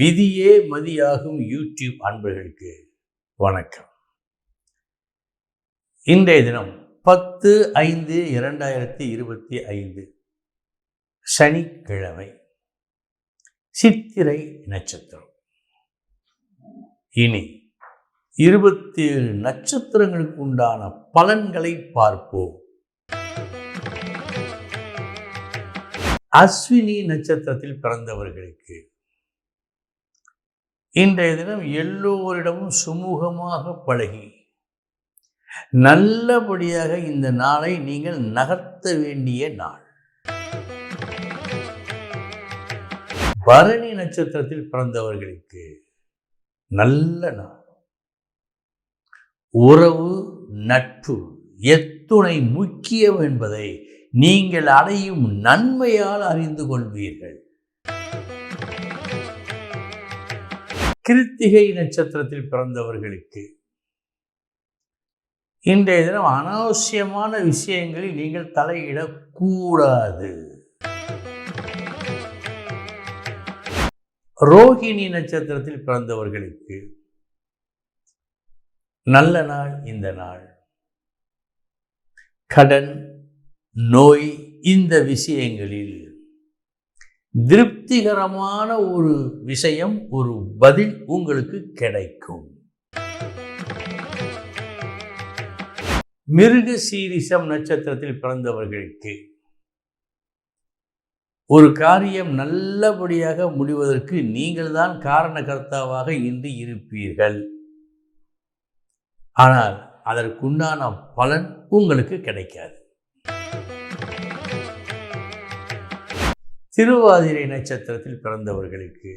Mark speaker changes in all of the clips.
Speaker 1: விதியே மதியாகும் யூடியூப் அன்பர்களுக்கு வணக்கம். இன்றைய தினம் 10/5/2025 சனிக்கிழமை, சித்திரை நட்சத்திரம். இனி 27 நட்சத்திரங்களுக்கு உண்டான பலன்களை பார்ப்போம். அஸ்வினி நட்சத்திரத்தில் பிறந்தவர்களுக்கு இன்றைய தினம் எல்லோரிடமும் சுமூகமாக பழகி நல்லபடியாக இந்த நாளை நீங்கள் நகர்த்த வேண்டிய நாள். பரணி நட்சத்திரத்தில் பிறந்தவர்களுக்கு நல்ல நாள். உறவு, நட்பு எத்துணை முக்கியம் என்பதை நீங்கள் அடையும் நன்மையால் அறிந்து கொள்வீர்கள். கிருத்திகை நட்சத்திரத்தில் பிறந்தவர்களுக்கு இன்றைய தினம் அனாவசியமான விஷயங்களில் நீங்கள் தலையிடக்கூடாது. ரோகிணி நட்சத்திரத்தில் பிறந்தவர்களுக்கு நல்ல நாள். இந்த நாள் கடன், நோய் இந்த விஷயங்களில் திருப்திகரமான ஒரு விஷயம், ஒரு பதில் உங்களுக்கு கிடைக்கும். மிருகசீரிஷம் நட்சத்திரத்தில் பிறந்தவர்களுக்கு ஒரு காரியம் நல்லபடியாக முடிவதற்கு நீங்கள் தான் காரணகர்த்தாவாக இன்று இருப்பீர்கள். ஆனால் அதற்குண்டான பலன் உங்களுக்கு கிடைக்காது. திருவாதிரை நட்சத்திரத்தில் பிறந்தவர்களுக்கு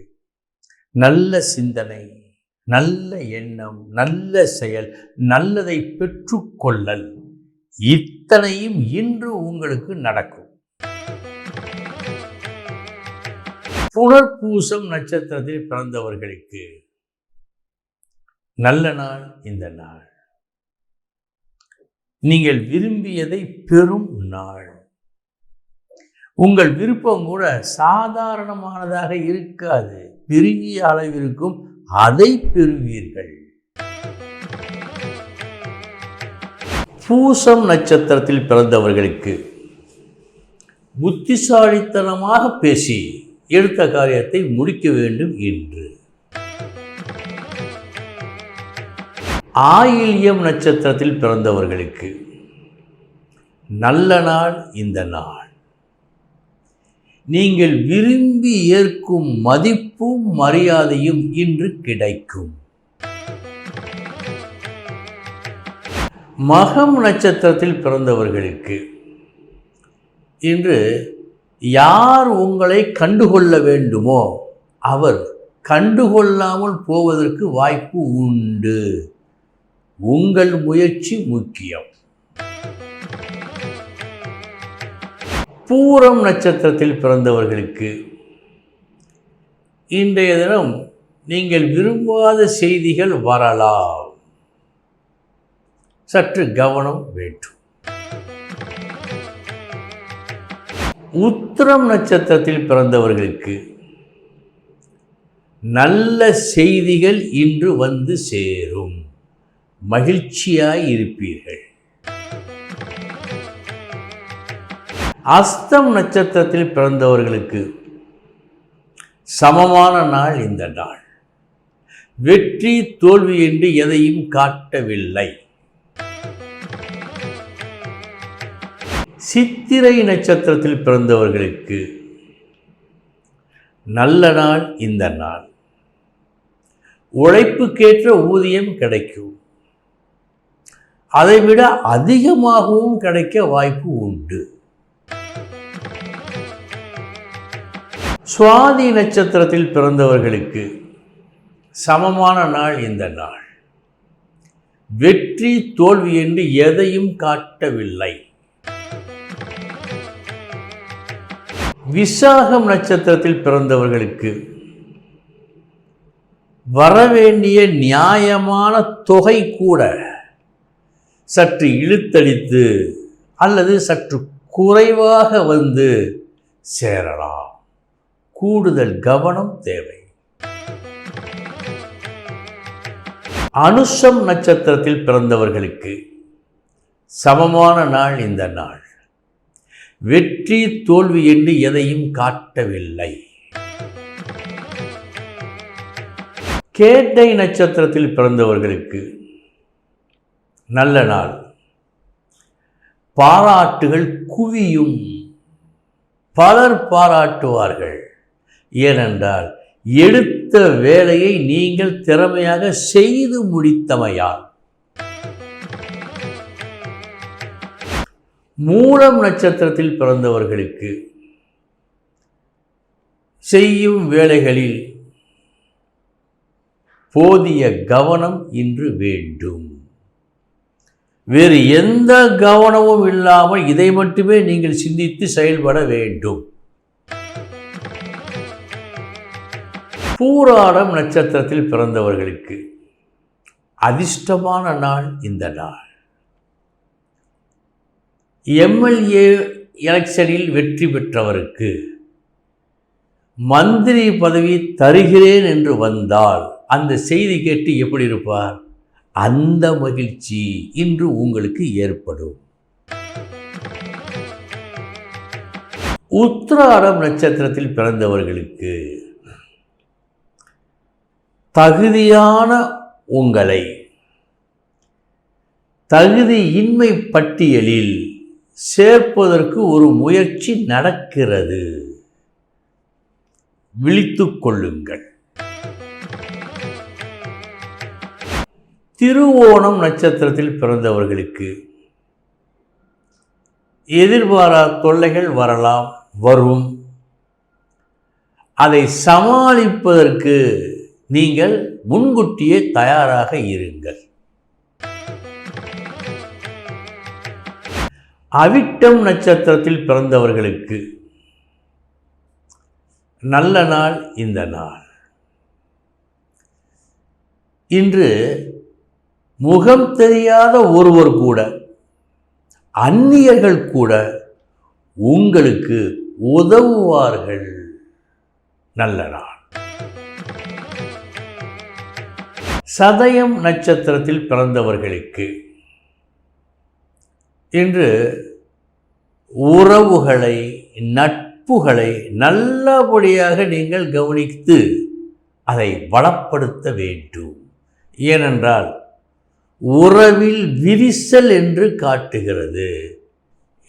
Speaker 1: நல்ல சிந்தனை, நல்ல எண்ணம், நல்ல செயல், நல்லதை பெற்றுக்கொள்ளல் இத்தனையும் இன்று உங்களுக்கு நடக்கும். புனர்பூசம் நட்சத்திரத்தில் பிறந்தவர்களுக்கு நல்ல நாள். இந்த நாள் நீங்கள் விரும்பியதை பெறும் நாள். உங்கள் விருப்பம் கூட சாதாரணமானதாக இருக்காது, பெரிய அளவிற்கும் அதை பெறுவீர்கள். பூசம் நட்சத்திரத்தில் பிறந்தவர்களுக்கு புத்திசாலித்தனமாக பேசி எடுத்த காரியத்தை முடிக்க வேண்டும் என்று. ஆயில்யம் நட்சத்திரத்தில் பிறந்தவர்களுக்கு நல்ல நாள். இந்த நாள் நீங்கள் விரும்பி ஏற்கும் மதிப்பும் மரியாதையும் இன்று கிடைக்கும். மகம் நட்சத்திரத்தில் பிறந்தவர்களுக்கு இன்று யார் உங்களை கண்டுகொள்ள வேண்டுமோ அவர் கண்டுகொள்ளாமல் போவதற்கு வாய்ப்பு உண்டு. உங்கள் முயற்சி முக்கியம். பூரம் நட்சத்திரத்தில் பிறந்தவர்களுக்கு இன்றைய தினம் நீங்கள் விரும்பாத செய்திகள் வரலாம். சற்று கவனம் வேண்டும். உத்திரம் நட்சத்திரத்தில் பிறந்தவர்களுக்கு நல்ல செய்திகள் இன்று வந்து சேரும். மகிழ்ச்சியாய் இருப்பீர்கள். அஸ்தம் நட்சத்திரத்தில் பிறந்தவர்களுக்கு சமமான நாள். இந்த நாள் வெற்றி தோல்வி என்று எதையும் காட்டவில்லை. சித்திரை நட்சத்திரத்தில் பிறந்தவர்களுக்கு நல்ல நாள். இந்த நாள் உழைப்புக்கேற்ற ஊதியம் கிடைக்கும். அதைவிட அதிகமாகவும் கிடைக்க வாய்ப்பு உண்டு. சுவாதி நட்சத்திரத்தில் பிறந்தவர்களுக்கு சமமான நாள். இந்த நாள் வெற்றி தோல்வி என்று எதையும் காட்டவில்லை. விசாகம் நட்சத்திரத்தில் பிறந்தவர்களுக்கு வரவேண்டிய நியாயமான தொகை கூட சற்று இழுத்தடித்து அல்லது சற்று குறைவாக வந்து சேரலாம். கூடுதல் கவனம் தேவை. அனுஷம் நட்சத்திரத்தில் பிறந்தவர்களுக்கு சமமான நாள் இந்த நாள். வெற்றி தோல்வி என்று எதையும் காட்டவில்லை. கேட்டை நட்சத்திரத்தில் பிறந்தவர்களுக்கு நல்ல நாள். பாராட்டுகள் குவியும். பலர் பாராட்டுவார்கள். ஏனென்றால் எடுத்த வேலையை நீங்கள் திறமையாக செய்து முடித்தமையால். மூலம் நட்சத்திரத்தில் பிறந்தவர்களுக்கு செய்யும் வேலைகளில் போதிய கவனம் இன்று வேண்டும். வேறு எந்த கவனமும் இல்லாமல் இதை மட்டுமே நீங்கள் சிந்தித்து செயல்பட வேண்டும். பூராடம் நட்சத்திரத்தில் பிறந்தவர்களுக்கு அதிர்ஷ்டமான நாள் இந்த நாள். எம்எல்ஏ எலெக்ஷனில் வெற்றி பெற்றவருக்கு மந்திரி பதவி தருகிறேன் என்று வந்தால் அந்த செய்தி கேட்டு எப்படி இருப்பார்? அந்த மகிழ்ச்சி இன்று உங்களுக்கு ஏற்படும். உத்திராடம் நட்சத்திரத்தில் பிறந்தவர்களுக்கு தகுதியான உங்களை தகுதியின்மை பட்டியலில் சேர்ப்பதற்கு ஒரு முயற்சி நடக்கிறது. விழித்துக் கொள்ளுங்கள். திருவோணம் நட்சத்திரத்தில் பிறந்தவர்களுக்கு எதிர்பாராத தொல்லைகள் வரலாம், வரும். அதை சமாளிப்பதற்கு நீங்கள் முன்கூட்டியே தயாராக இருங்கள். அவிட்டம் நட்சத்திரத்தில் பிறந்தவர்களுக்கு நல்ல நாள் இந்த நாள். இன்று முகம் தெரியாத ஒருவர் கூட, அந்நியர்கள் கூட உங்களுக்கு உதவுவார்கள். நல்ல நாள். சதயம் நட்சத்திரத்தில் பிறந்தவர்களுக்கு இன்று உறவுகளை, நட்புகளை நல்லபடியாக நீங்கள் கவனித்து அதை வளப்படுத்த வேண்டும். ஏனென்றால் உறவில் விரிசல் என்று காட்டுகிறது.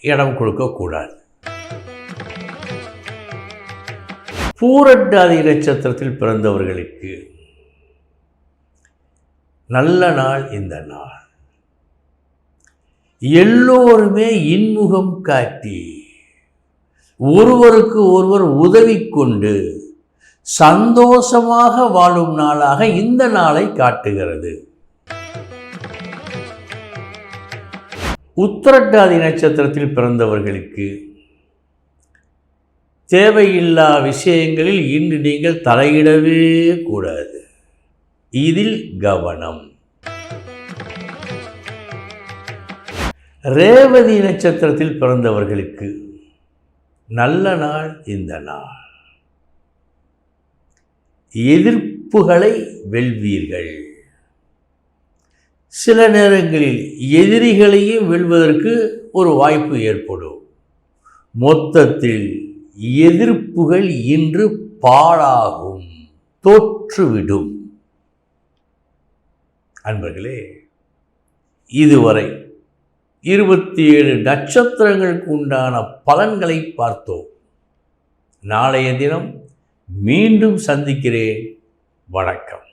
Speaker 1: இடம் கொடுக்கக்கூடாது. பூரட்டாதி நட்சத்திரத்தில் பிறந்தவர்களுக்கு நல்ல நாள் இந்த நாள். எல்லோருமே இன்முகம் காட்டி ஒருவருக்கு ஒருவர் உதவி கொண்டு சந்தோஷமாக வாழும் நாளாக இந்த நாளை காட்டுகிறது. உத்திரட்டாதி நட்சத்திரத்தில் பிறந்தவர்களுக்கு தேவையில்லா விஷயங்களில் இன்று நீங்கள் தலையிடவே கூடாது. இதில் கவனம். ரேவதி நட்சத்திரத்தில் பிறந்தவர்களுக்கு நல்ல நாள் இந்த நாள். எதிர்ப்புகளை வெல்வீர்கள். சில நேரங்களில் எதிரிகளையும் வெல்வதற்கு ஒரு வாய்ப்பு ஏற்படும். மொத்தத்தில் எதிர்ப்புகள் இன்று பாழாகும், தோற்றுவிடும். அன்பர்களே, இதுவரை 27 நட்சத்திரங்களுக்கு உண்டான பலன்களை பார்த்தோம். நாளைய தினம் மீண்டும் சந்திக்கிறேன். வணக்கம்.